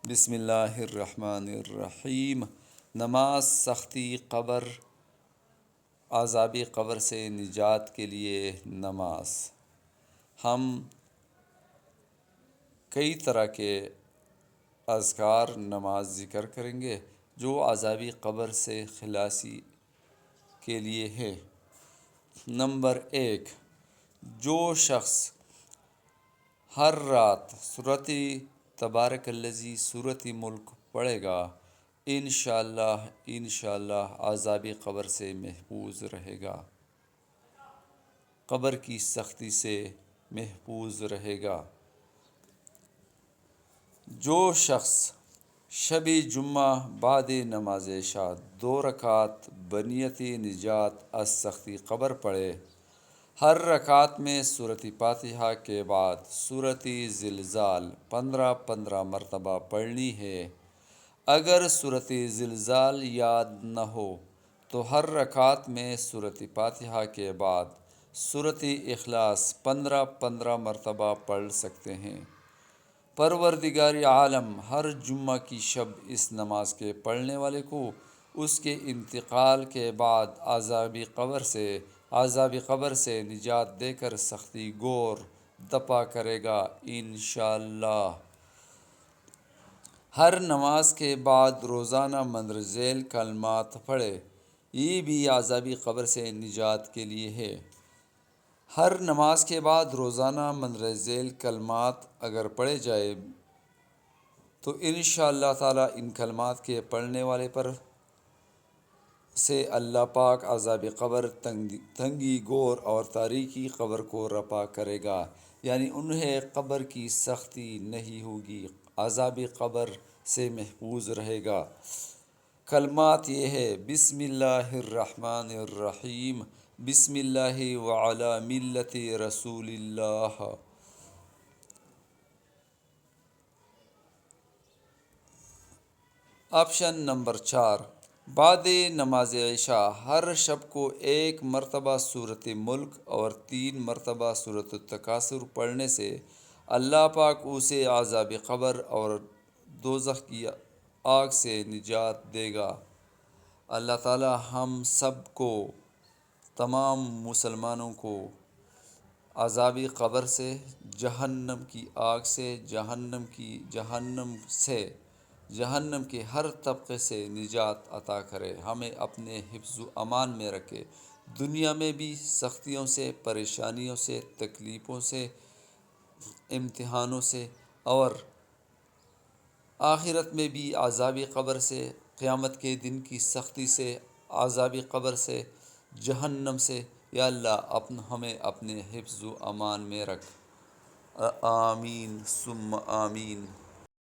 بسم اللہ الرحمن الرحیم۔ نماز سختی قبر، عذاب قبر سے نجات کے لیے نماز۔ ہم کئی طرح کے اذکار نماز ذکر کریں گے جو عذابی قبر سے خلاصی کے لیے ہے۔ نمبر 1، جو شخص ہر رات سورۃ تبارک الذی سورۃ ملک پڑھے گا انشاءاللہ عذاب قبر سے محفوظ رہے گا، قبر کی سختی سے محفوظ رہے گا۔ جو شخص شب جمعہ بعد نماز عشاء 2 رکعت بنیت نجات از سختی قبر پڑھے، ہر رکعت میں سورۃ فاتحہ کے بعد سورۃ زلزال 15 مرتبہ پڑھنی ہے۔ اگر سورۃ زلزال یاد نہ ہو تو ہر رکعت میں سورۃ فاتحہ کے بعد سورۃ اخلاص 15 مرتبہ پڑھ سکتے ہیں۔ پروردگار عالم ہر جمعہ کی شب اس نماز کے پڑھنے والے کو اس کے انتقال کے بعد عذاب قبر سے نجات دے کر سختی گور دفع کرے گا انشاءاللہ۔ ہر نماز کے بعد روزانہ مندرجہ ذیل کلمات پڑھے، یہ بھی عذابی قبر سے نجات کے لیے ہے۔ ہر نماز کے بعد روزانہ مندرجہ ذیل کلمات اگر پڑھے جائے تو انشاءاللہ تعالی ان کلمات کے پڑھنے والے پر سے اللہ پاک عذاب قبر، تنگی گور اور تاریکی قبر کو رفع کرے گا، یعنی انہیں قبر کی سختی نہیں ہوگی، عذاب قبر سے محفوظ رہے گا۔ کلمات یہ ہے: بسم اللہ الرحمن الرحیم، بسم اللہ وعلی ملت رسول اللہ۔ آپشن نمبر 4، بعد نماز عشاء ہر شب کو 1 مرتبہ سورۃ ملک اور 3 مرتبہ سورۃ التکاثر پڑھنے سے اللہ پاک اسے عذاب قبر اور دوزخ کی آگ سے نجات دے گا۔ اللہ تعالی ہم سب کو، تمام مسلمانوں کو عذاب قبر سے، جہنم کی آگ سے، جہنم کے ہر طبقے سے نجات عطا کرے، ہمیں اپنے حفظ و امان میں رکھے، دنیا میں بھی سختیوں سے، پریشانیوں سے، تکلیفوں سے، امتحانوں سے، اور آخرت میں بھی عذاب قبر سے، قیامت کے دن کی سختی سے، عذاب قبر سے، جہنم سے۔ یا اللہ ہمیں اپنے حفظ و امان میں رکھ، آمین ثم آمین۔